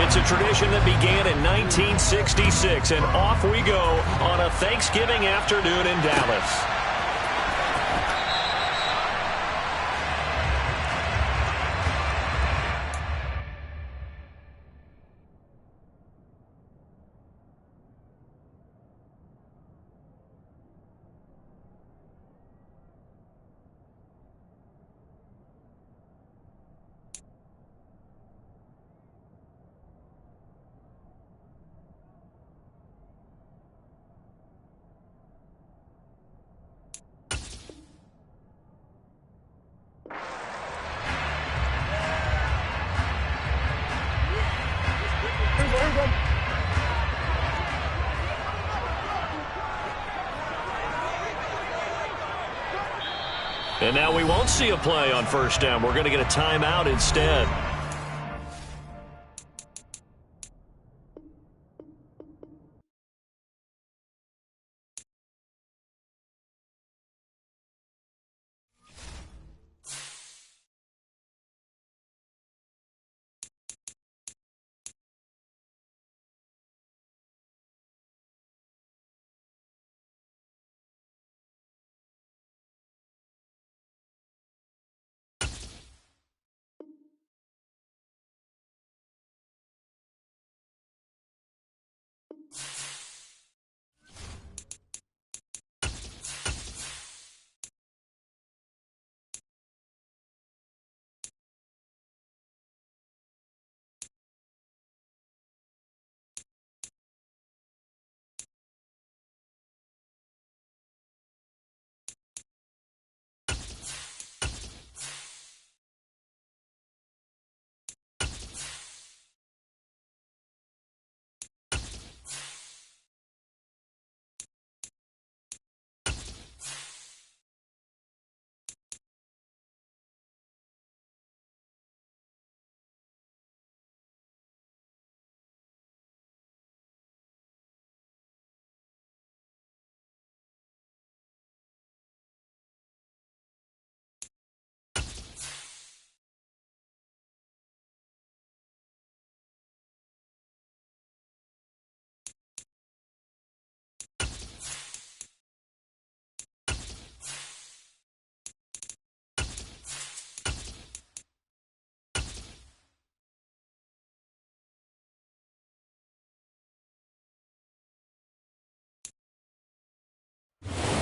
It's a tradition that began in 1966, and off we go on a Thanksgiving afternoon in Dallas. And now we won't see a play on first down. We're going to get a timeout instead.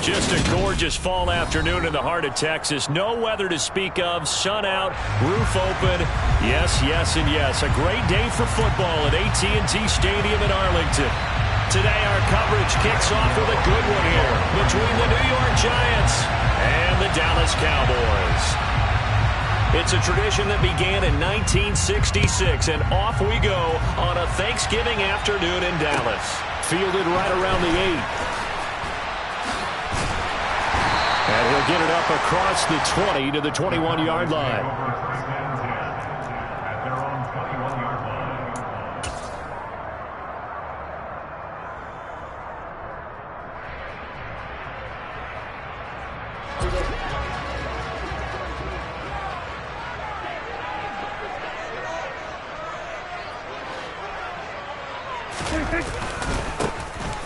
Just a gorgeous fall afternoon in the heart of Texas. No weather to speak of. Sun out, roof open. Yes, yes, and yes. A great day for football at AT&T Stadium in Arlington. Today our coverage kicks off with a good one here between the New York Giants and the Dallas Cowboys. It's a tradition that began in 1966, and off we go on a Thanksgiving afternoon in Dallas. Fielded right around the 8. And he'll get it up across the 20 to the 21-yard line.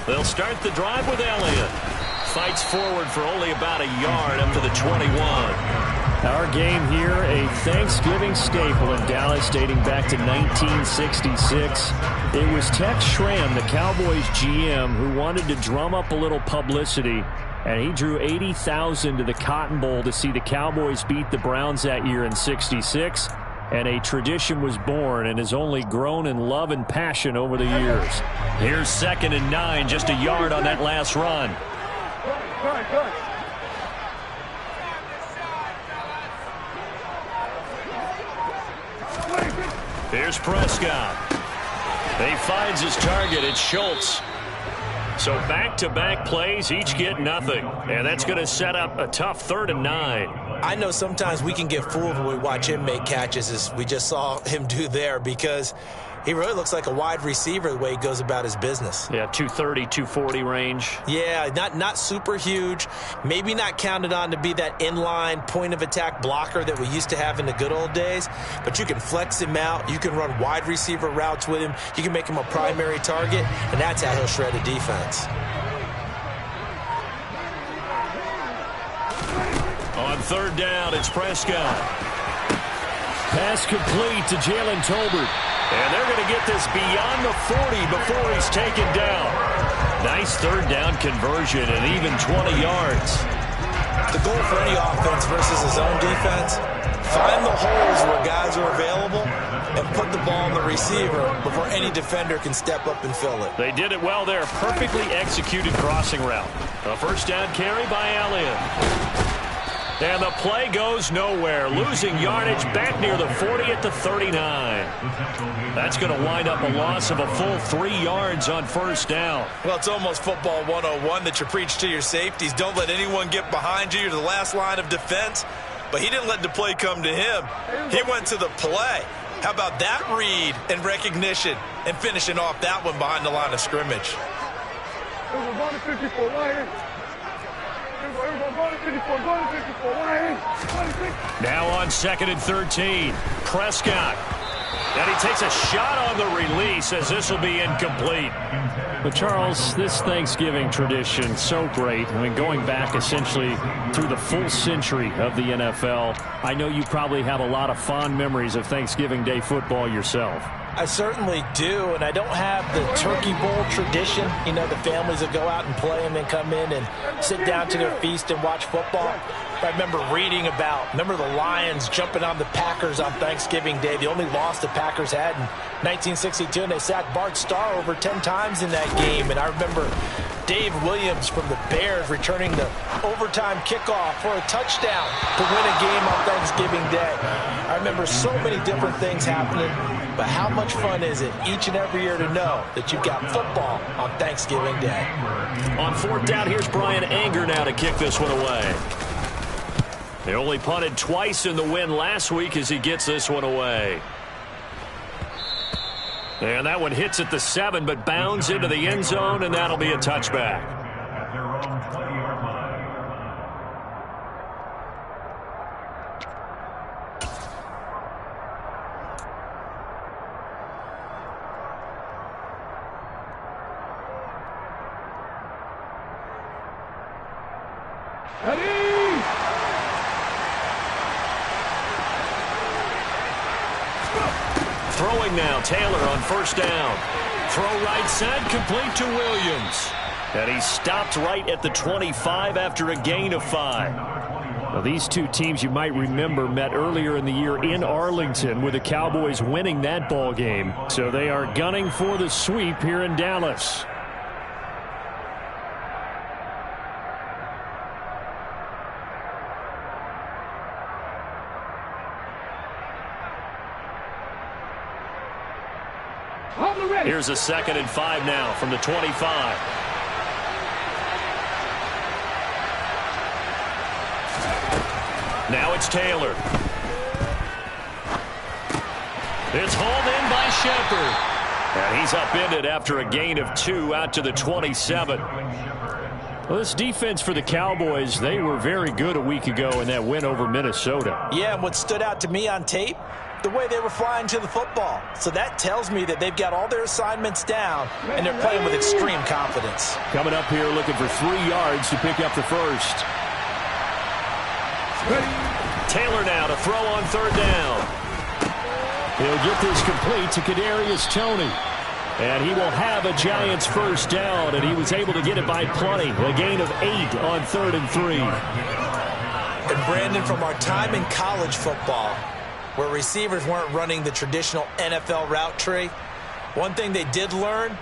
They'll start the drive with Elliott. Fights forward for only about a yard up to the 21. Our game here, a Thanksgiving staple in Dallas dating back to 1966. It was Tex Schramm, the Cowboys GM, who wanted to drum up a little publicity, and he drew 80,000 to the Cotton Bowl to see the Cowboys beat the Browns that year in '66. And a tradition was born and has only grown in love and passion over the years. Here's 2nd and 9, just a yard on that last run. Good. Here's Prescott. He finds his target. It's Schultz. So back-to-back plays, each get nothing. And that's going to set up a tough 3rd and 9. I know sometimes we can get fooled when we watch him make catches, as we just saw him do there, because He really looks like a wide receiver the way he goes about his business. Yeah, 230, 240 range. Yeah, not super huge. Maybe not counted on to be that inline point-of-attack blocker that we used to have in the good old days. But you can flex him out. You can run wide receiver routes with him. You can make him a primary target, and that's how he'll shred a defense. On third down, it's Prescott. Pass complete to Jalen Tolbert. And they're going to get this beyond the 40 before he's taken down. Nice third down conversion and even 20 yards. The goal for any offense versus his own defense, find the holes where guys are available and put the ball on the receiver before any defender can step up and fill it. They did it well there. Perfectly executed crossing route. A first down carry by Elliott. And the play goes nowhere. Losing yardage back near the 40 at the 39. That's going to wind up a loss of a full 3 yards on first down. Well, it's almost football 101 that you preach to your safeties. Don't let anyone get behind you. You're the last line of defense. But he didn't let the play come to him. He went to the play. How about that read and recognition and finishing off that one behind the line of scrimmage? Now on 2nd and 13, Prescott. And he takes a shot on the release as this will be incomplete. But Charles, this Thanksgiving tradition, so great. I mean, going back essentially through the full century of the NFL, I know you probably have a lot of fond memories of Thanksgiving Day football yourself. I certainly do, and I don't have the Turkey Bowl tradition. You know, the families that go out and play and then come in and sit down to their feast and watch football. I remember reading remember the Lions jumping on the Packers on Thanksgiving Day, the only loss the Packers had in 1962, and they sacked Bart Starr over 10 times in that game. And I remember Dave Williams from the Bears returning the overtime kickoff for a touchdown to win a game on Thanksgiving Day. I remember so many different things happening, but how much fun is it each and every year to know that you've got football on Thanksgiving Day? On fourth down, here's Brian Anger now to kick this one away. They only punted twice in the win last week as he gets this one away. And that one hits at the 7, but bounds into the end zone, and that'll be a touchback. Throwing now, Taylor on first down. Throw right side, complete to Williams. And he stopped right at the 25 after a gain of 5. Now, these two teams you might remember met earlier in the year in Arlington with the Cowboys winning that ball game. So they are gunning for the sweep here in Dallas. Here's a 2nd and 5 now from the 25. Now it's Taylor. It's hauled in by Shepard. And he's upended after a gain of 2 out to the 27. Well, this defense for the Cowboys, they were very good a week ago in that win over Minnesota. Yeah, and what stood out to me on tape, the way they were flying to the football. So that tells me that they've got all their assignments down, and they're playing with extreme confidence. Coming up here looking for 3 yards to pick up the first. Taylor now to throw on third down. He'll get this complete to Kadarius Toney. And he will have a Giants first down, and he was able to get it by plenty. A gain of 8 on 3rd and 3. And Brandon, from our time in college football, where receivers weren't running the traditional NFL route tree, one thing they did learn,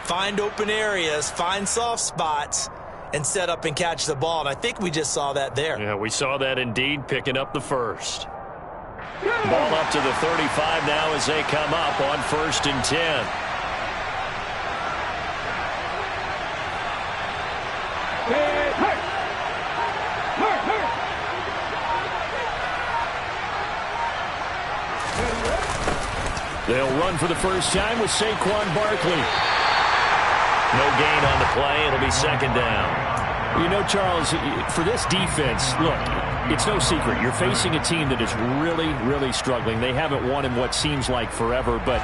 find open areas, find soft spots, and set up and catch the ball. And I think we just saw that there. Yeah, we saw that indeed, picking up the first. Ball up to the 35 now as they come up on 1st and 10. They'll run for the first time with Saquon Barkley. No gain on the play. It'll be second down. You know, Charles, for this defense, look, it's no secret. You're facing a team that is really, really struggling. They haven't won in what seems like forever, but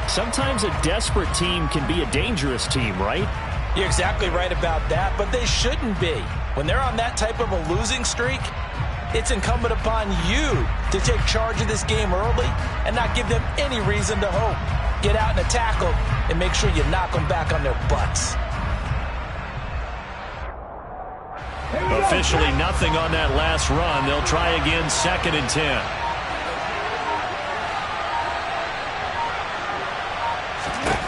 sometimes a desperate team can be a dangerous team, right? You're exactly right about that, but they shouldn't be. When they're on that type of a losing streak, it's incumbent upon you to take charge of this game early and not give them any reason to hope. Get out and attack them and make sure you knock them back on their butts. Officially nothing on that last run. They'll try again, 2nd and 10.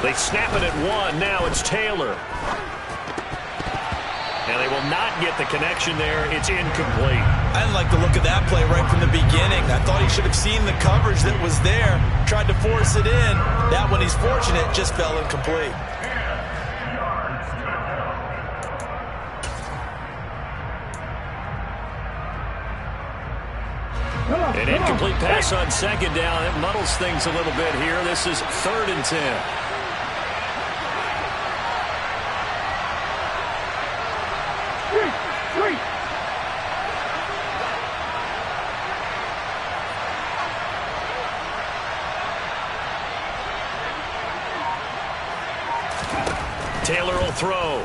They snap it at 1. Now it's Taylor. And they will not get the connection there. It's incomplete. I didn't like the look of that play right from the beginning. I thought he should have seen the coverage that was there, tried to force it in. That one, he's fortunate, just fell incomplete. An incomplete pass on 2nd down. It muddles things a little bit here. This is 3rd and 10. Taylor will throw.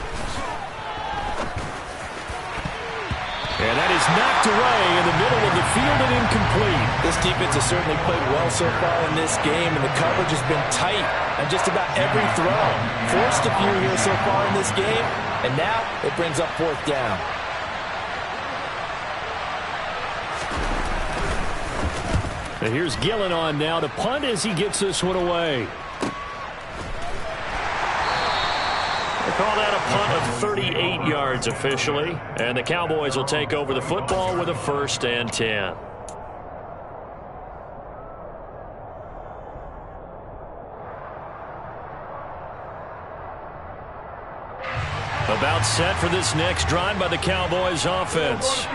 And that is knocked away in the middle of the field and incomplete. This defense has certainly played well so far in this game, and the coverage has been tight on just about every throw. Forced a few here so far in this game, and now it brings up 4th down. And here's Gillen on now to punt as he gets this one away. Call that a punt of 38 yards officially. And the Cowboys will take over the football with a 1st and 10. About set for this next drive by the Cowboys offense.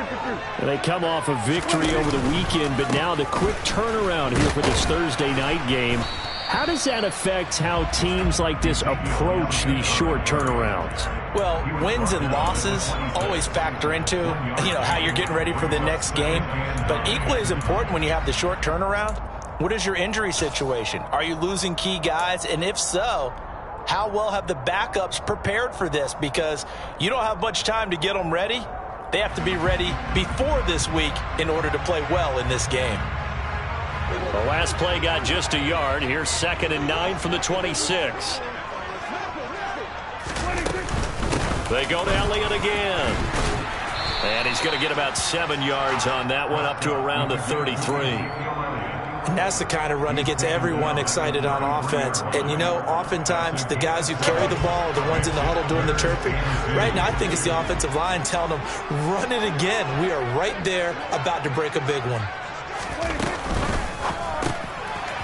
And they come off a victory over the weekend, but now the quick turnaround here for this Thursday night game. How does that affect how teams like this approach these short turnarounds? Well, wins and losses always factor into, how you're getting ready for the next game. But equally as important when you have the short turnaround, what is your injury situation? Are you losing key guys? And if so, how well have the backups prepared for this? Because you don't have much time to get them ready. They have to be ready before this week in order to play well in this game. The last play got just a yard. Here's 2nd and 9 from the 26. They go to Elliott again. And he's going to get about 7 yards on that one, up to around the 33. And that's the kind of run that gets everyone excited on offense. And, oftentimes the guys who carry the ball are the ones in the huddle doing the chirping. Right now, I think it's the offensive line telling them, run it again. We are right there about to break a big one.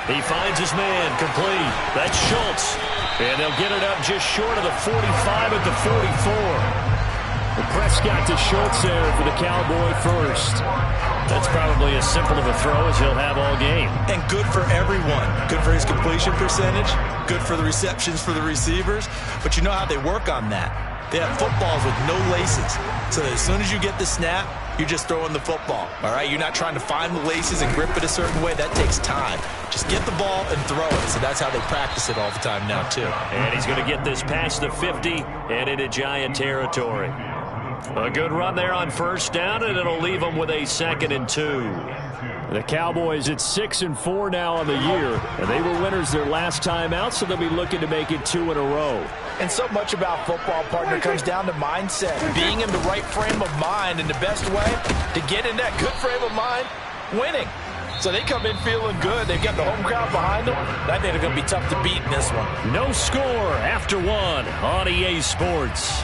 He finds his man, complete. That's Schultz. And they'll get it up just short of the 45 at the 44. The Prescott to Schultz there for the Cowboy first. That's probably as simple of a throw as he'll have all game. And good for everyone. Good for his completion percentage. Good for the receptions for the receivers. But you know how they work on that. They have footballs with no laces. So as soon as you get the snap, you're just throwing the football, all right? You're not trying to find the laces and grip it a certain way. That takes time. Just get the ball and throw it. So that's how they practice it all the time now, too. And he's going to get this past the 50 and into Giant territory. A good run there on 1st down, and it'll leave them with a 2nd and 2. The Cowboys at 6-4 now on the year, and they were winners their last time out, so they'll be looking to make it 2 in a row. And so much about football, partner, comes down to mindset, being in the right frame of mind, and the best way to get in that good frame of mind, winning. So they come in feeling good. They've got the home crowd behind them. I think they're going to be tough to beat in this one. No score after 1 on EA Sports.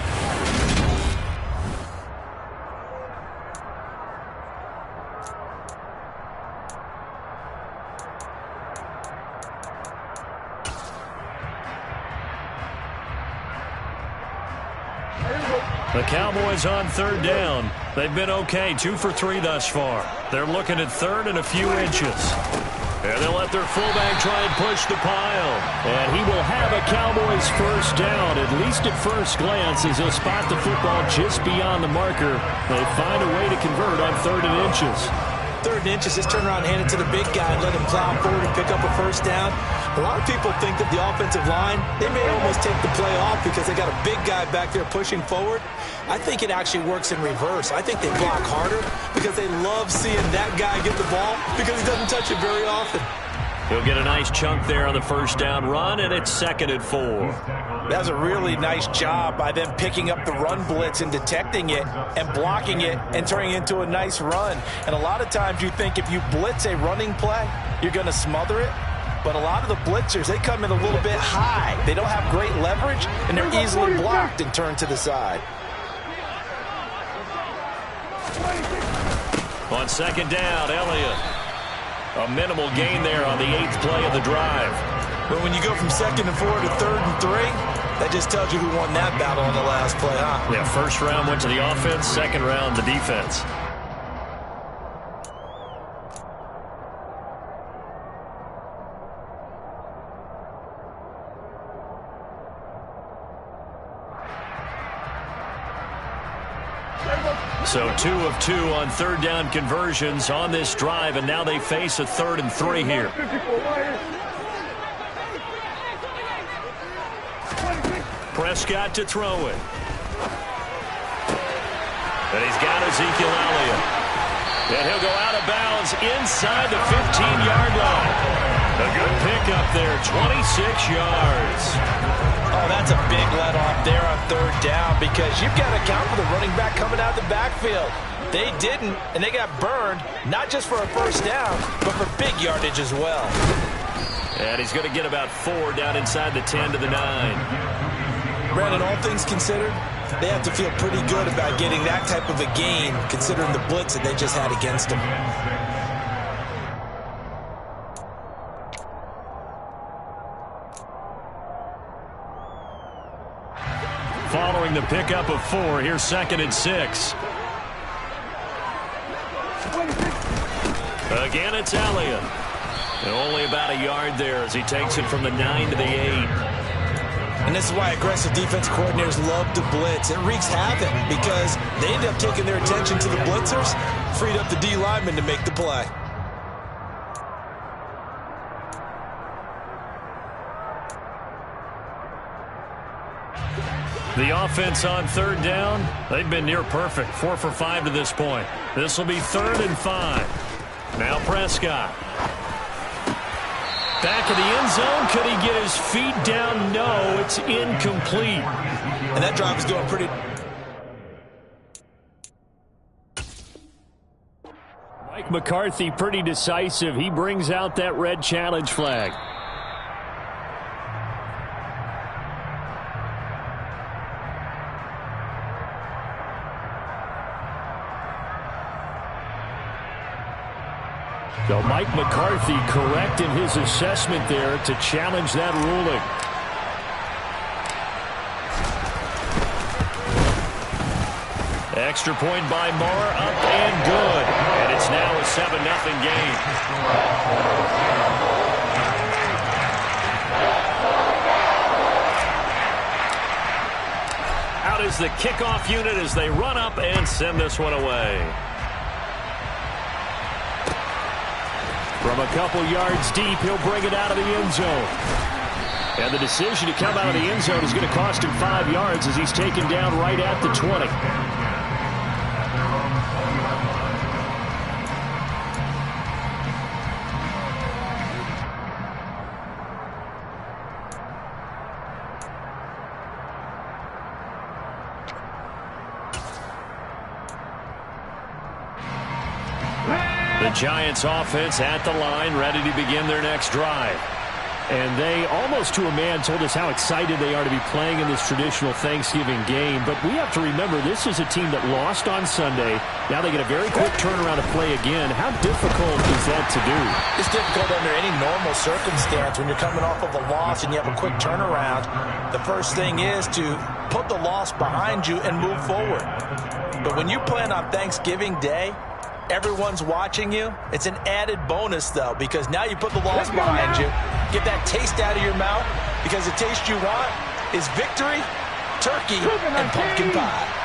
The Cowboys on 3rd down. They've been okay, 2 for 3 thus far. They're looking at 3rd and a few inches. And they'll let their fullback try and push the pile. And he will have a Cowboys first down, at least at first glance, as he'll spot the football just beyond the marker. They find a way to convert on 3rd and inches. 3rd and inches, just turn around, hand it to the big guy, and let him plow forward and pick up a first down. A lot of people think that the offensive line, they may almost take the play off because they got a big guy back there pushing forward. I think it actually works in reverse. I think they block harder because they love seeing that guy get the ball because he doesn't touch it very often. He'll get a nice chunk there on the first down run, and it's 2nd and 4. That was a really nice job by them picking up the run blitz and detecting it and blocking it and turning it into a nice run. And a lot of times you think if you blitz a running play, you're going to smother it. But a lot of the blitzers, they come in a little bit high. They don't have great leverage, and they're easily blocked and turned to the side. On 2nd down, Elliott. A minimal gain there on the 8th play of the drive. But when you go from 2nd and 4 to 3rd and 3, that just tells you who won that battle on the last play, huh? Yeah, first round went to the offense, 2nd round the defense. So 2 of 2 on 3rd down conversions on this drive, and now they face a 3rd and 3 here. Prescott to throw it. And he's got Ezekiel Elliott. And he'll go out of bounds inside the 15-yard line. A good pickup there, 26 yards. Oh, that's a big let-off there on 3rd down because you've got to account for the running back coming out of the backfield. They didn't, and they got burned, not just for a first down, but for big yardage as well. And he's going to get about 4 down inside the 10 to the 9. Brandon, all things considered, they have to feel pretty good about getting that type of a gain considering the blitz that they just had against them. Following the pickup of 4, here's 2nd and 6. Again, it's Elliott. And only about a yard there as he takes it from the 9 to the 8. And this is why aggressive defense coordinators love to blitz. It wreaks havoc because they end up taking their attention to the blitzers, freed up the D lineman to make the play. The offense on 3rd down, they've been near perfect. 4 for 5 to this point. This will be 3rd and 5. Now Prescott. Back of the end zone. Could he get his feet down? No, it's incomplete. And that drive is going pretty... Mike McCarthy pretty decisive. He brings out that red challenge flag. So Mike McCarthy correct in his assessment there to challenge that ruling. Extra point by Moore, up and good. And it's now a 7-0 game. Out is the kickoff unit as they run up and send this one away. From a couple yards deep, he'll bring it out of the end zone. And the decision to come out of the end zone is going to cost him 5 yards as he's taken down right at the 20. The Giants offense at the line, ready to begin their next drive. And they, almost to a man, told us how excited they are to be playing in this traditional Thanksgiving game. But we have to remember, this is a team that lost on Sunday. Now they get a very quick turnaround to play again. How difficult is that to do? It's difficult under any normal circumstance when you're coming off of a loss and you have a quick turnaround. The first thing is to put the loss behind you and move forward. But when you plan on Thanksgiving Day, Everyone's watching you. It's an added bonus, though, because now you put the loss behind you. Get that taste out of your mouth, because the taste you want is victory, turkey, and pumpkin pie.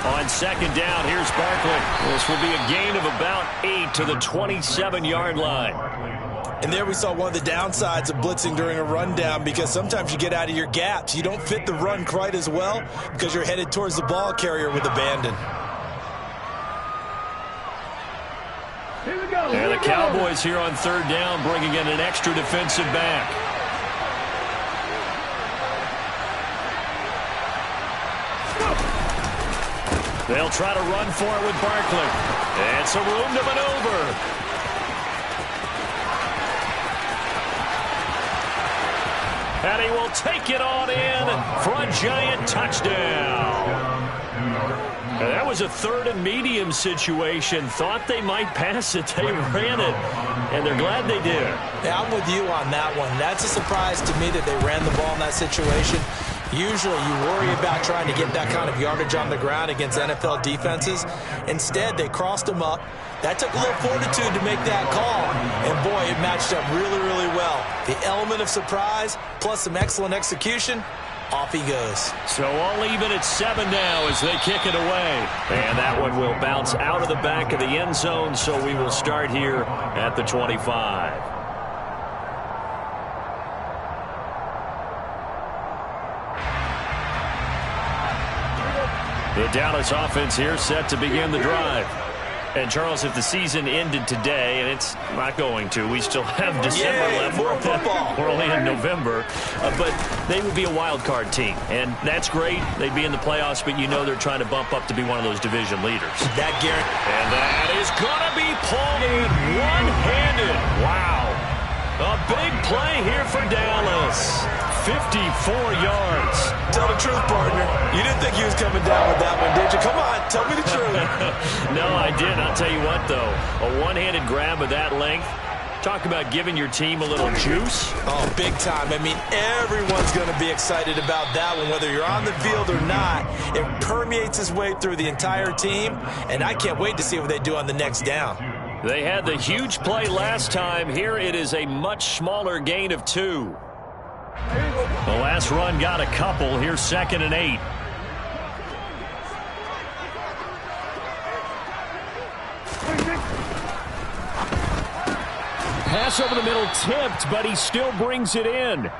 On second down, here's Barkley. This will be a gain of about 8 to the 27-yard line. And there we saw one of the downsides of blitzing during a rundown, because sometimes you get out of your gaps. You don't fit the run quite as well because you're headed towards the ball carrier with abandon. And the Cowboys here on third down, bringing in an extra defensive back. They'll try to run for it with Barkley. And some room to maneuver. And he will take it on in for a giant touchdown. And that was a third and medium situation. Thought they might pass it. They ran it. And they're glad they did. Yeah, I'm with you on that one. That's a surprise to me that they ran the ball in that situation. Usually you worry about trying to get that kind of yardage on the ground against NFL defenses. Instead, they crossed them up. That took a little fortitude to make that call. And, boy, it matched up really, really well. The element of surprise plus some excellent execution, off he goes. So all even at 7 now as they kick it away. And that one will bounce out of the back of the end zone, so we will start here at the 25. The Dallas offense here set to begin the drive. And, Charles, if the season ended today, and it's not going to, we still have December left. More football. We're only in November. But they would be a wild card team. And that's great. They'd be in the playoffs, but you know they're trying to bump up to be one of those division leaders. That guarantee. And that is going to be pulled in one-handed. Wow. A big play here for Dallas. 54 yards. Tell the truth, partner. You didn't think he was coming down with that one, did you? Come on, tell me the truth. No, I didn't. I'll tell you what, though. A one-handed grab of that length. Talk about giving your team a little juice. Oh, big time. I mean, everyone's going to be excited about that one, whether you're on the field or not. It permeates its way through the entire team, and I can't wait to see what they do on the next down. They had the huge play last time. Here it is a much smaller gain of 2. The last run got a couple. Here's 2nd and 8. Pass over the middle tipped, but he still brings it in.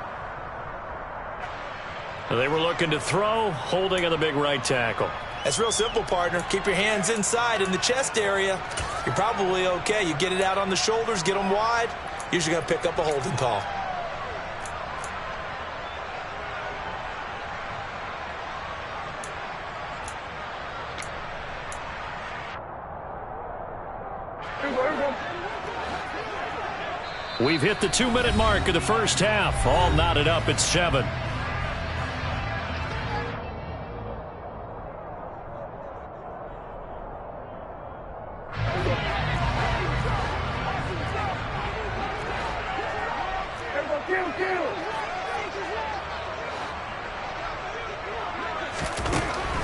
They were looking to throw, holding on the big right tackle. That's real simple, partner. Keep your hands inside in the chest area. You're probably okay. You get it out on the shoulders, get them wide. Usually going to pick up a holding call. We've hit the 2-minute mark of the first half. All knotted up at 7.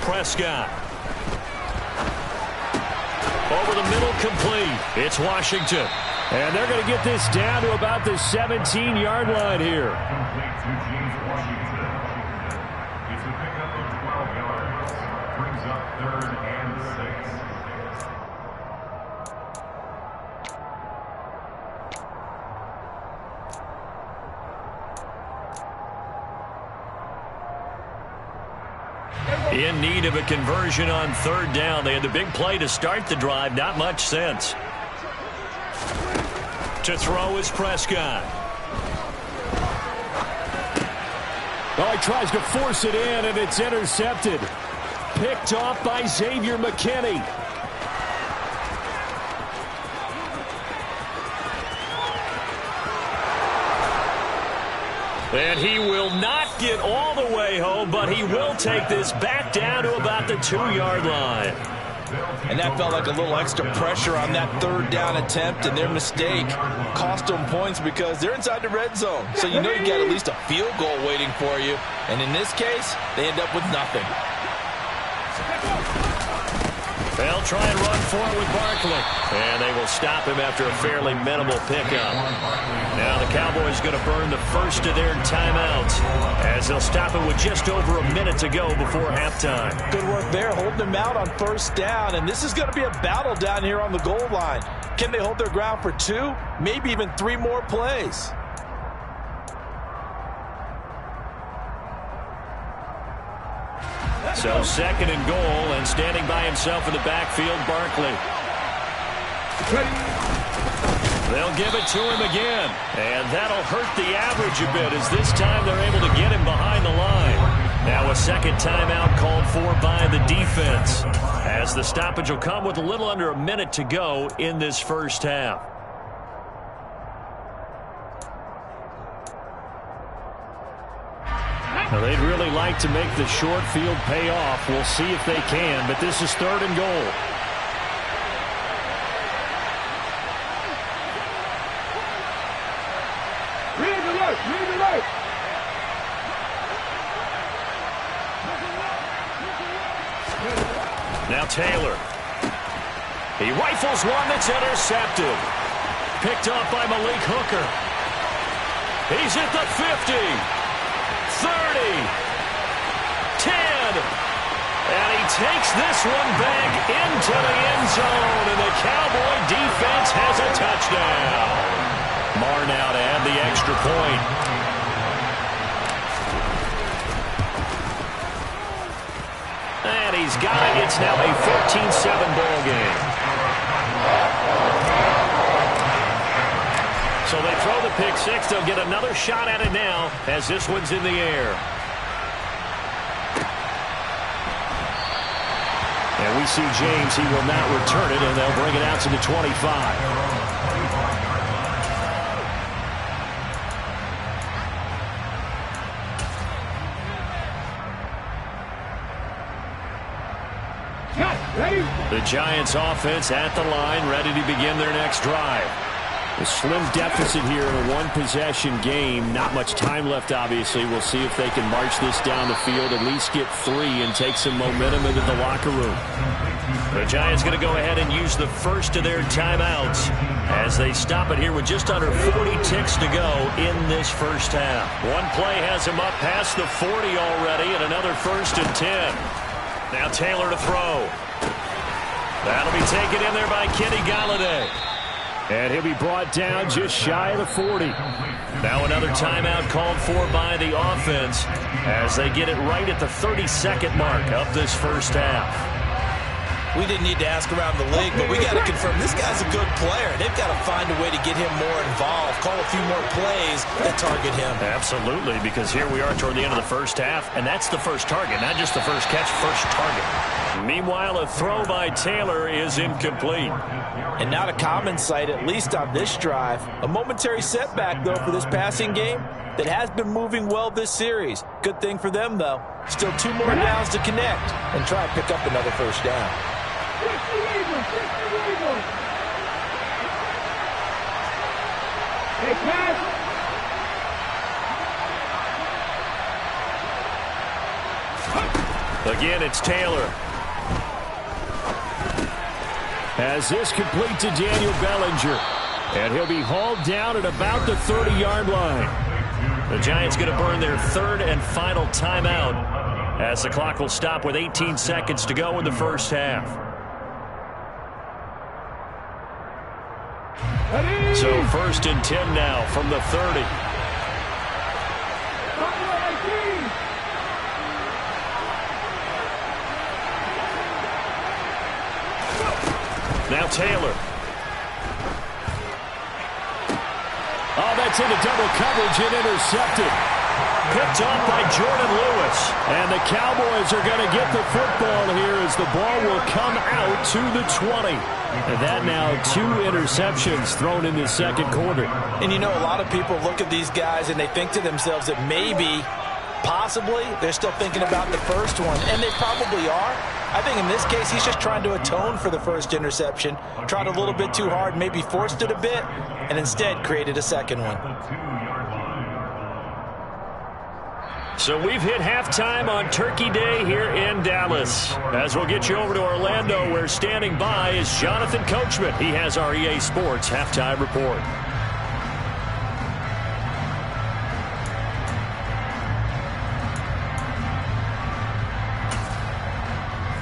Prescott. Over the middle, complete. It's Washington. And they're going to get this down to about the 17-yard line here. It's a pickup of 12 yards. Brings up 3rd and 6. In need of a conversion on 3rd down. They had the big play to start the drive. Not much sense. To throw is Prescott. Oh, he tries to force it in, and it's intercepted. Picked off by Xavier McKinney. And he will not get all the way home, but he will take this back down to about the 2-yard line. And that felt like a little extra pressure on that 3rd down attempt, and their mistake cost them points because they're inside the red zone. So you know you got at least a field goal waiting for you. And in this case, they end up with nothing. They'll try and run for it with Barkley. And they will stop him after a fairly minimal pickup. Now the Cowboys going to burn the first of their timeouts as they'll stop it with just over a minute to go before halftime. Good work there, holding them out on first down. And this is going to be a battle down here on the goal line. Can they hold their ground for 2, maybe even 3 more plays? So second and goal, and standing by himself in the backfield, Barkley. They'll give it to him again, and that'll hurt the average a bit as this time they're able to get him behind the line. Now a second timeout called for by the defense as the stoppage will come with a little under a minute to go in this first half. Now they'd really like to make the short field pay off. We'll see if they can, but this is third and goal. Now Taylor. He rifles one that's intercepted. Picked up by Malik Hooker. He's at the 50. 30, 10, and he takes this one back into the end zone, and the Cowboy defense has a touchdown. Marr now to add the extra point. And he's got it. It's now a 14-7 ball game. So they throw the pick six. They'll get another shot at it now as this one's in the air. And we see James. He will not return it, and they'll bring it out to the 25. The Giants offense at the line, ready to begin their next drive. A slim deficit here in a one-possession game. Not much time left, obviously. We'll see if they can march this down the field, at least get 3, and take some momentum into the locker room. The Giants going to go ahead and use the first of their timeouts as they stop it here with just under 40 ticks to go in this first half. One play has him up past the 40 already, and another 1st and 10. Now Taylor to throw. That'll be taken in there by Kenny Golladay. And he'll be brought down just shy of the 40. Now another timeout called for by the offense as they get it right at the 32nd mark of this first half. We didn't need to ask around the league, but we got to confirm this guy's a good player. They've got to find a way to get him more involved, call a few more plays that target him. Absolutely, because here we are toward the end of the first half, and that's the first target, not just the first catch, first target. Meanwhile, a throw by Taylor is incomplete. And not a common sight, at least on this drive. A momentary setback, though, for this passing game that has been moving well this series. Good thing for them, though. Still 2 more downs to connect and try and pick up another first down. Again, it's Taylor. As this complete to Daniel Bellinger. And he'll be hauled down at about the 30-yard line. The Giants going to burn their 3rd and final timeout as the clock will stop with 18 seconds to go in the first half. So 1st and 10 now from the 30. Now Taylor. Oh, that's into double coverage and intercepted. Picked off by Jordan Lewis. And the Cowboys are going to get the football here as the ball will come out to the 20. And that now 2 interceptions thrown in the second quarter. And you know, a lot of people look at these guys and they think to themselves that maybe, possibly, they're still thinking about the first one. And they probably are. I think in this case, he's just trying to atone for the first interception. Tried a little bit too hard, maybe forced it a bit, and instead created a second one. So we've hit halftime on Turkey Day here in Dallas. As we'll get you over to Orlando, where standing by is Jonathan Coachman. He has our EA Sports halftime report.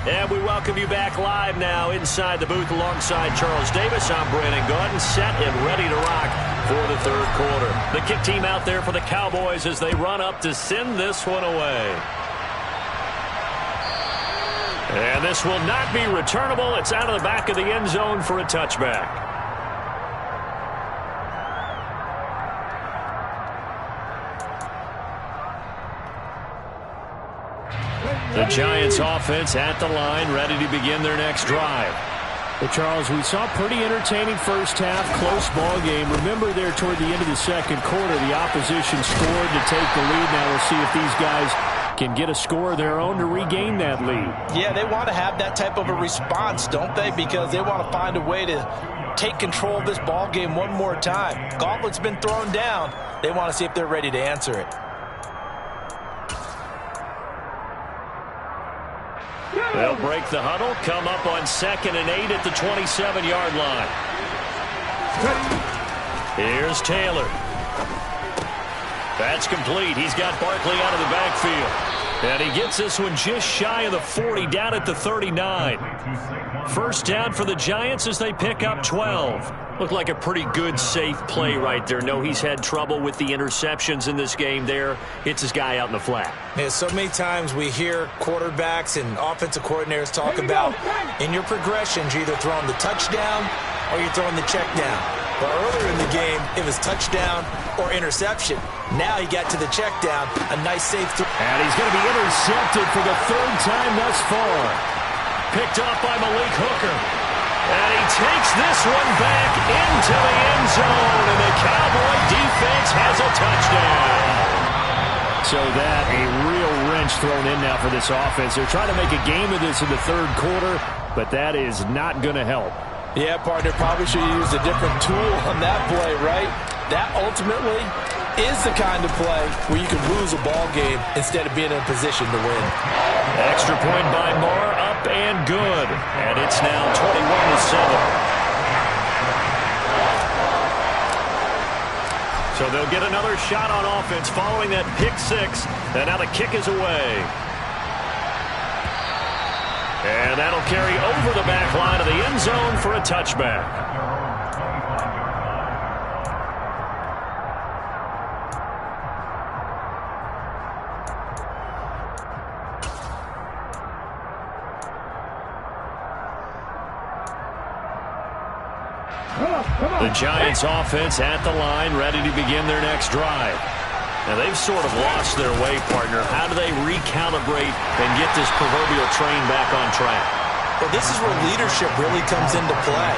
And we welcome you back live now inside the booth alongside Charles Davis. I'm Brandon Gaudin, set and ready to rock for the third quarter. The kick team out there for the Cowboys as they run up to send this one away. And this will not be returnable. It's out of the back of the end zone for a touchback. The Giants offense at the line, ready to begin their next drive. Well, Charles, we saw a pretty entertaining first half, close ball game. Remember there toward the end of the second quarter, the opposition scored to take the lead. Now we'll see if these guys can get a score of their own to regain that lead. Yeah, they want to have that type of a response, don't they? Because they want to find a way to take control of this ball game one more time. Gauntlet's been thrown down. They want to see if they're ready to answer it. They'll break the huddle, come up on 2nd and 8 at the 27-yard line. Here's Taylor. That's complete. He's got Barkley out of the backfield. And he gets this one just shy of the 40, down at the 39. First down for the Giants as they pick up 12. Looked like a pretty good, safe play right there. No, he's had trouble with the interceptions in this game there. Hits his guy out in the flat. Yeah, so many times we hear quarterbacks and offensive coordinators talk about in your progressions, you're either throwing the touchdown or you're throwing the check down. But earlier in the game, it was touchdown or interception. Now he got to the check down, a nice safe throw. And he's going to be intercepted for the third time thus far. Picked off by Malik Hooker. And he takes this one back into the end zone. And the Cowboy defense has a touchdown. So that, a real wrench thrown in now for this offense. They're trying to make a game of this in the third quarter, but that is not going to help. Yeah, partner, probably should have used a different tool on that play, right? That ultimately is the kind of play where you can lose a ball game instead of being in a position to win. Extra point by Moore, up and good. And it's now 21-7. So they'll get another shot on offense following that pick six. And now the kick is away. And that'll carry over the back line of the end zone for a touchback. The Giants offense at the line, ready to begin their next drive. Now, they've sort of lost their way, partner. How do they recalibrate and get this proverbial train back on track? Well, this is where leadership really comes into play.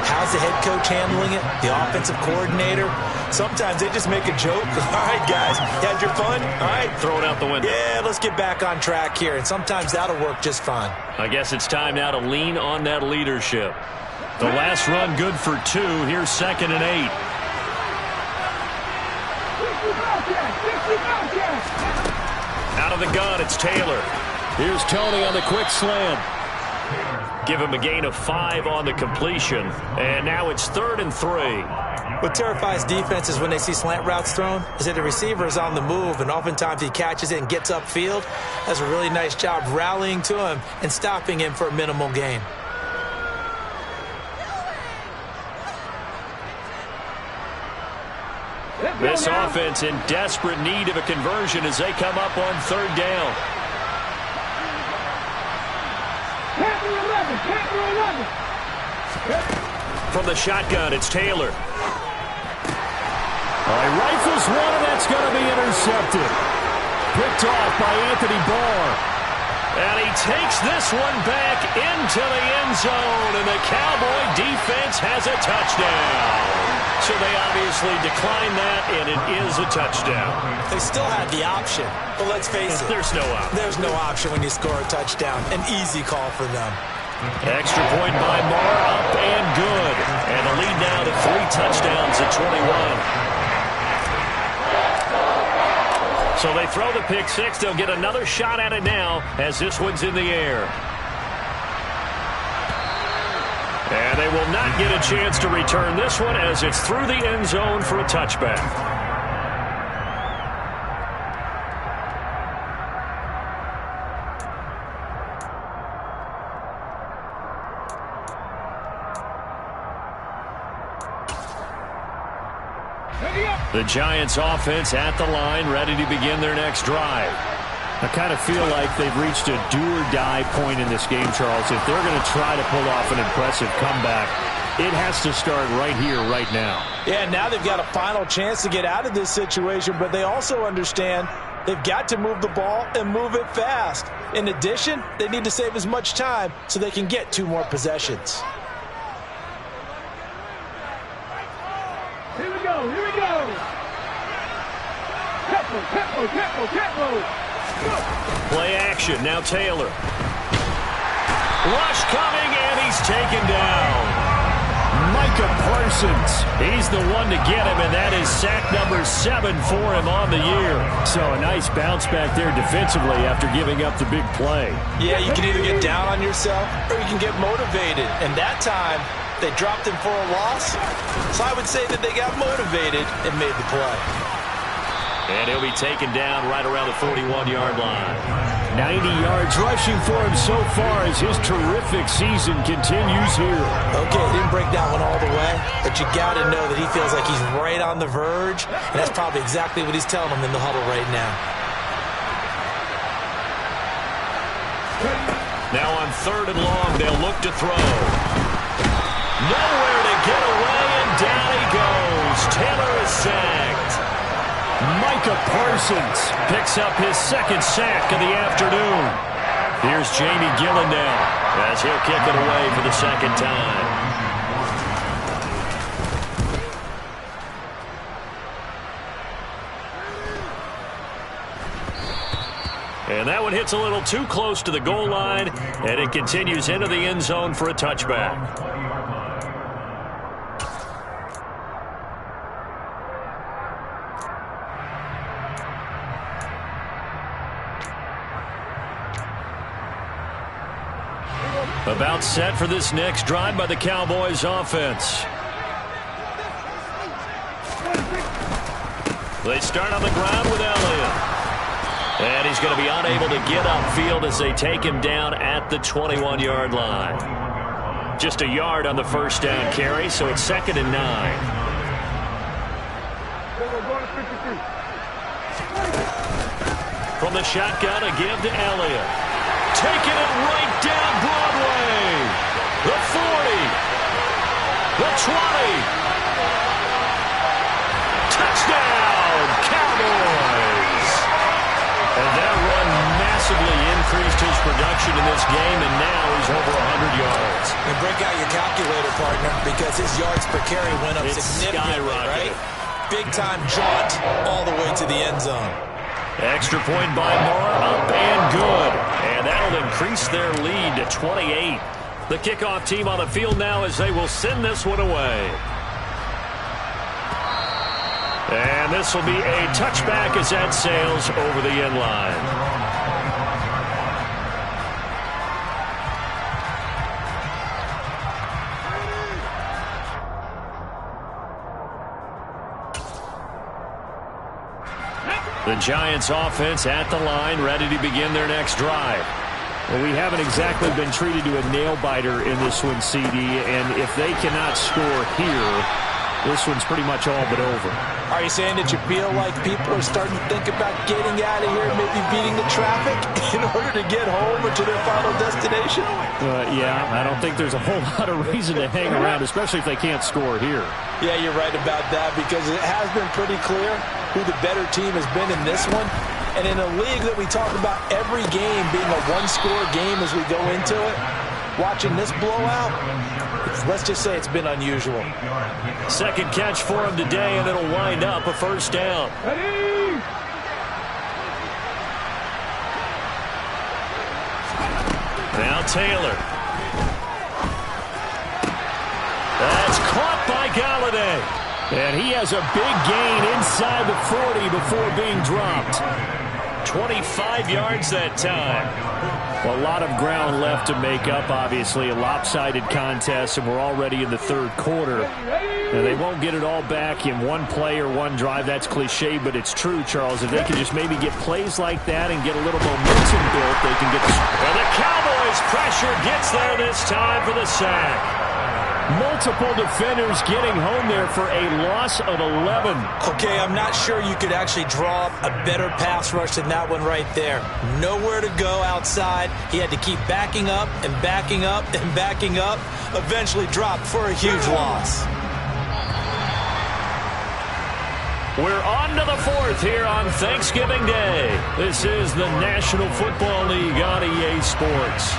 How's the head coach handling it? The offensive coordinator? Sometimes they just make a joke. All right, guys, you had your fun? All right. Throw it out the window. Yeah, let's get back on track here. And sometimes that'll work just fine. I guess it's time now to lean on that leadership. The last run good for 2. Here's 2nd and 8. Out of the gun, it's Taylor. Here's Tony on the quick slant. Give him a gain of 5 on the completion. And now it's 3rd and 3. What terrifies defenses when they see slant routes thrown is that the receiver is on the move, and oftentimes he catches it and gets upfield. Does a really nice job rallying to him and stopping him for a minimal gain. This offense in desperate need of a conversion as they come up on 3rd down. From the shotgun, it's Taylor. Rifles one, and that's going to be intercepted. Picked off by Anthony Barr. And he takes this one back into the end zone, and the Cowboy defense has a touchdown. So they obviously declined that, and it is a touchdown. They still had the option, but let's face it. There's no option. There's no option when you score a touchdown. An easy call for them. Extra point by Moore, up and good. And the lead now to 3 touchdowns at 21. So they throw the pick six. They'll get another shot at it now as this one's in the air. And they will not get a chance to return this one as it's through the end zone for a touchback. The Giants offense at the line, ready to begin their next drive. I kind of feel like they've reached a do-or-die point in this game, Charles. If they're going to try to pull off an impressive comeback, it has to start right here, right now. Yeah, now they've got a final chance to get out of this situation, but they also understand they've got to move the ball and move it fast. In addition, they need to save as much time so they can get 2 more possessions. Here we go, here we go. Tempo. Play action, now Taylor. Rush coming, and he's taken down. Micah Parsons, he's the one to get him, and that is sack number 7 for him on the year. So a nice bounce back there defensively after giving up the big play. Yeah, you can either get down on yourself or you can get motivated, and that time they dropped him for a loss. So I would say that they got motivated and made the play. And he'll be taken down right around the 41-yard line. 90 yards rushing for him so far as his terrific season continues here. Okay, didn't break that one all the way, but you got to know that he feels like he's right on the verge, and that's probably exactly what he's telling them in the huddle right now. Now on 3rd and long, they'll look to throw. Nowhere to get away, and down he goes. Taylor is sacked. Micah Parsons picks up his 2nd sack of the afternoon. Here's Jamie Gillen now as he'll kick it away for the 2nd time. And that one hits a little too close to the goal line, and it continues into the end zone for a touchback. About set for this next drive by the Cowboys offense. They start on the ground with Elliott. And he's going to be unable to get upfield as they take him down at the 21-yard line. Just a yard on the first down carry, so it's 2nd and 9. From the shotgun, a give to Elliott. Taking it right down Broadway. The 40. The 20. Touchdown, Cowboys. And that run massively increased his production in this game, and now he's over 100 yards. And break out your calculator, partner, because his yards per carry went up significantly, right? Big-time jaunt all the way to the end zone. Extra point by Moore, up and good. And that'll increase their lead to 28. The kickoff team on the field now as they will send this one away. And this will be a touchback as that sails over the end line. The Giants offense at the line, ready to begin their next drive. Well, we haven't exactly been treated to a nail-biter in this one, CD, and if they cannot score here, this one's pretty much all but over. Are you saying that you feel like people are starting to think about getting out of here, maybe beating the traffic in order to get home or to their final destination? Yeah, I don't think there's a whole lot of reason to hang around, especially if they can't score here. Yeah, you're right about that, because it has been pretty clear who the better team has been in this one. And in a league that we talk about every game being a one-score game as we go into it, watching this blowout, let's just say it's been unusual. 2nd catch for him today, and it'll wind up a first down. Now Taylor. That's caught by Galladay. And he has a big gain inside the 40 before being dropped. 25 yards that time. Well, a lot of ground left to make up, obviously. A lopsided contest, and we're already in the third quarter. And they won't get it all back in one play or one drive. That's cliche, but it's true, Charles. If they can just maybe get plays like that and get a little momentum built, they can get... Well, the Cowboys' pressure gets there this time for the sack. Multiple defenders getting home there for a loss of 11. Okay, I'm not sure you could actually draw up a better pass rush than that one right there. Nowhere to go outside. He had to keep backing up and backing up and backing up. Eventually dropped for a huge loss. We're on to the fourth here on Thanksgiving Day. This is the National Football League on EA Sports.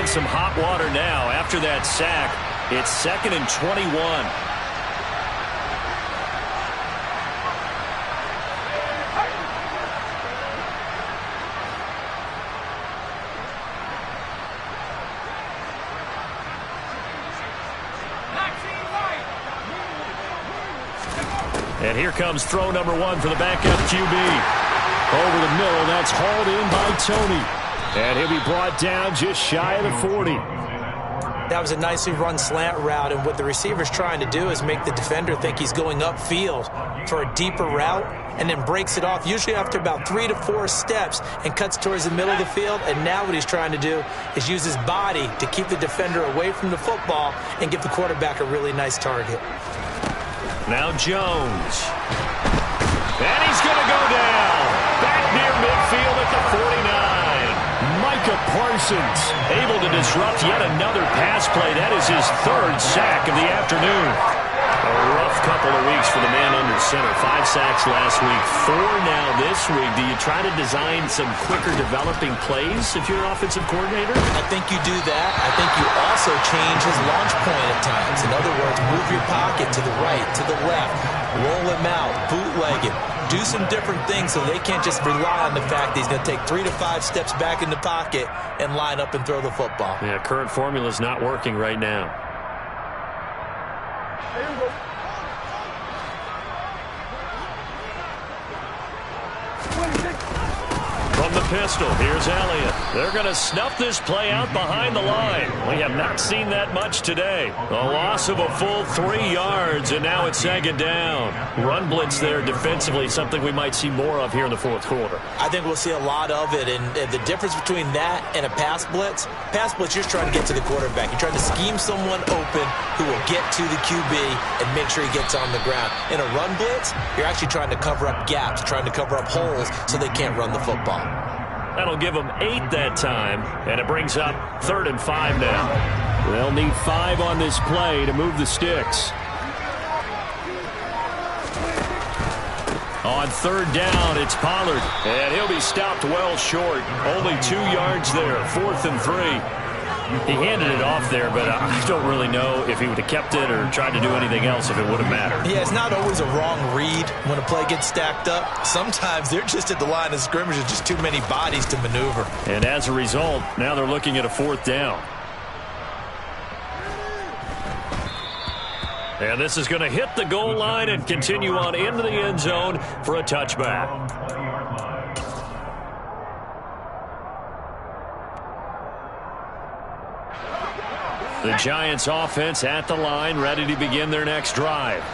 Some hot water now after that sack. It's 2nd and 21. And here comes throw number 1 for the backup QB. Over the middle, that's hauled in by Tony. And he'll be brought down just shy of the 40. That was a nicely run slant route, and what the receiver's trying to do is make the defender think he's going upfield for a deeper route, and then breaks it off, usually after about 3 to 4 steps, and cuts towards the middle of the field. And now what he's trying to do is use his body to keep the defender away from the football and give the quarterback a really nice target. Now Jones. And he's going to go down. Back near midfield at the 49. Micah Parsons able to disrupt yet another pass play. That is his 3rd sack of the afternoon. A rough couple of weeks for the man under center. 5 sacks last week, 4 now this week. Do you try to design some quicker developing plays if you're an offensive coordinator? I think you do that. I think you also change his launch point at times. In other words, move your pocket to the right, to the left, roll him out, bootleg him. Do some different things so they can't just rely on the fact that he's going to take 3 to 5 steps back in the pocket and line up and throw the football. Yeah, current formula is not working right now. From the pistol, here's Elliott. They're going to snuff this play out behind the line. We have not seen that much today. A loss of a full 3 yards, and now it's 2nd down. Run blitz there defensively, something we might see more of here in the 4th quarter. I think we'll see a lot of it, and the difference between that and a pass blitz, you're just trying to get to the quarterback. You're trying to scheme someone open who will get to the QB and make sure he gets on the ground. In a run blitz, you're actually trying to cover up gaps, trying to cover up holes so they can't run the football. That'll give them 8 that time, and it brings up 3rd and 5 now. They'll need 5 on this play to move the sticks. On 3rd down, it's Pollard, and he'll be stopped well short. Only 2 yards there, 4th and 3. He handed it off there, but I don't really know if he would have kept it or tried to do anything else if it would have mattered. Yeah, it's not always a wrong read when a play gets stacked up. Sometimes they're just at the line of scrimmage. There's just too many bodies to maneuver. And as a result, now they're looking at a 4th down. And this is going to hit the goal line and continue on into the end zone for a touchback. The Giants offense at the line, ready to begin their next drive.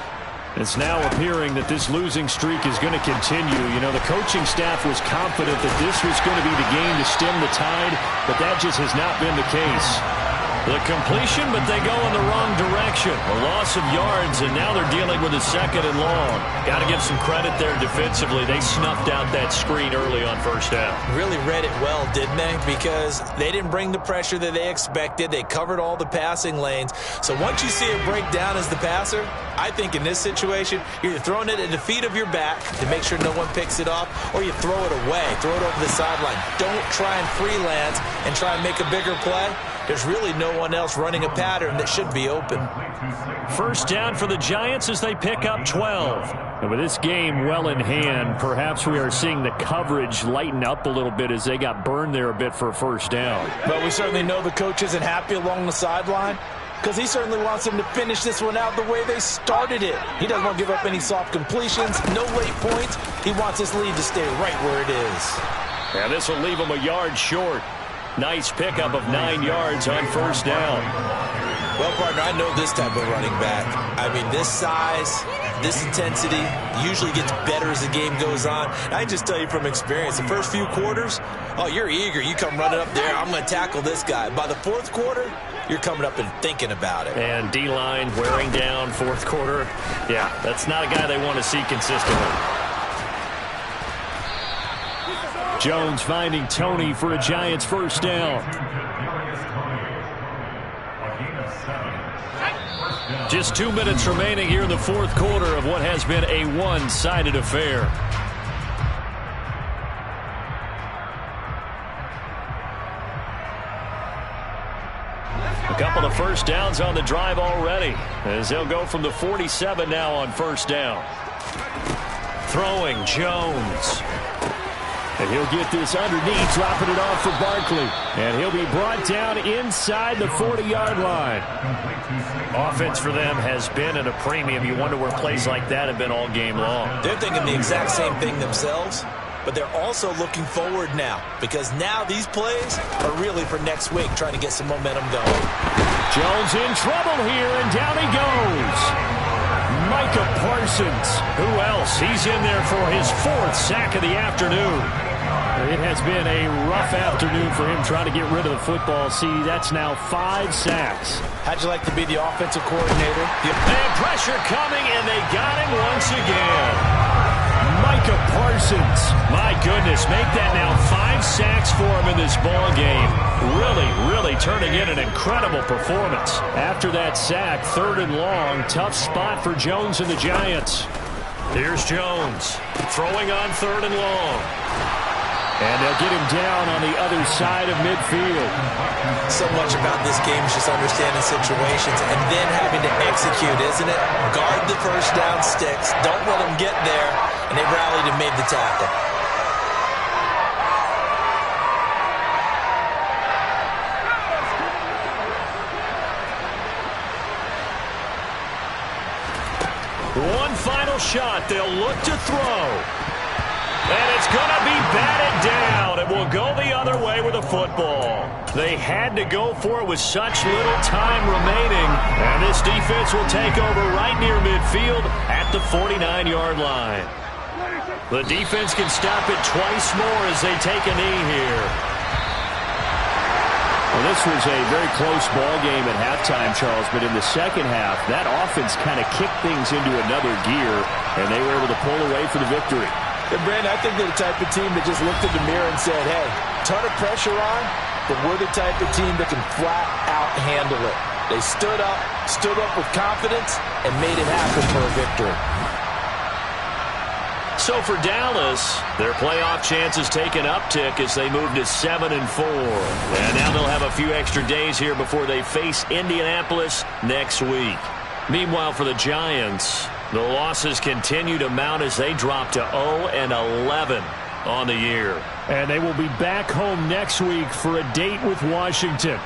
It's now appearing that this losing streak is going to continue. You know, the coaching staff was confident that this was going to be the game to stem the tide, but that just has not been the case. The completion, but they go in the wrong direction. A loss of yards, and now they're dealing with a 2nd and long. Got to give some credit there defensively. They snuffed out that screen early on first down. Really read it well, didn't they? Because they didn't bring the pressure that they expected. They covered all the passing lanes. So once you see it break down as the passer, I think in this situation, you're throwing it at the feet of your back to make sure no one picks it off, or you throw it away, throw it over the sideline. Don't try and freelance and try and make a bigger play. There's really no one else running a pattern that should be open. First down for the Giants as they pick up 12. And with this game well in hand, perhaps we are seeing the coverage lighten up a little bit as they got burned there a bit for a first down. But we certainly know the coach isn't happy along the sideline, because he certainly wants them to finish this one out the way they started it. He doesn't want to give up any soft completions, no late points. He wants his lead to stay right where it is. And this will leave him a yard short. Nice pickup of 9 yards on first down. Well, partner, I know this type of running back. I mean, this size, this intensity usually gets better as the game goes on. I just tell you from experience, the first few quarters, oh, you're eager. You come running up there, I'm going to tackle this guy. By the 4th quarter, you're coming up and thinking about it. And D-line wearing down 4th quarter. Yeah, that's not a guy they want to see consistently. Jones finding Tony for a Giants first down. Just 2 minutes remaining here in the 4th quarter of what has been a one-sided affair. A couple of first downs on the drive already, as they'll go from the 47 now on first down. Throwing Jones. And he'll get this underneath, dropping it off for Barkley. And he'll be brought down inside the 40-yard line. Offense for them has been at a premium. You wonder where plays like that have been all game long. They're thinking the exact same thing themselves, but they're also looking forward now, because now these plays are really for next week, trying to get some momentum going. Jones in trouble here, and down he goes. Micah Parsons. Who else? He's in there for his 4th sack of the afternoon. It has been a rough afternoon for him trying to get rid of the football. See, that's now 5 sacks. How'd you like to be the offensive coordinator? And pressure coming, and they got him once again. Micah Parsons. My goodness, make that now 5 sacks for him in this ball game. Really turning in an incredible performance. After that sack, 3rd and long, tough spot for Jones and the Giants. Here's Jones throwing on 3rd and long. And they'll get him down on the other side of midfield. So much about this game is just understanding situations and then having to execute, isn't it? Guard the first down sticks. Don't let them get there. And they rallied and made the tackle. One final shot. They'll look to throw. And it's going to be batted down. It will go the other way with the football. They had to go for it with such little time remaining. And this defense will take over right near midfield at the 49-yard line. The defense can stop it twice more as they take a knee here. Well, this was a very close ball game at halftime, Charles, but in the second half, that offense kind of kicked things into another gear, and they were able to pull away for the victory. And Brandon, I think they're the type of team that just looked in the mirror and said, hey, ton of pressure on, but we're the type of team that can flat out handle it. They stood up with confidence, and made it happen for a victory. So for Dallas, their playoff chances take an uptick as they move to 7-4. And now they'll have a few extra days here before they face Indianapolis next week. Meanwhile, for the Giants, the losses continue to mount as they drop to 0-11 on the year. And they will be back home next week for a date with Washington.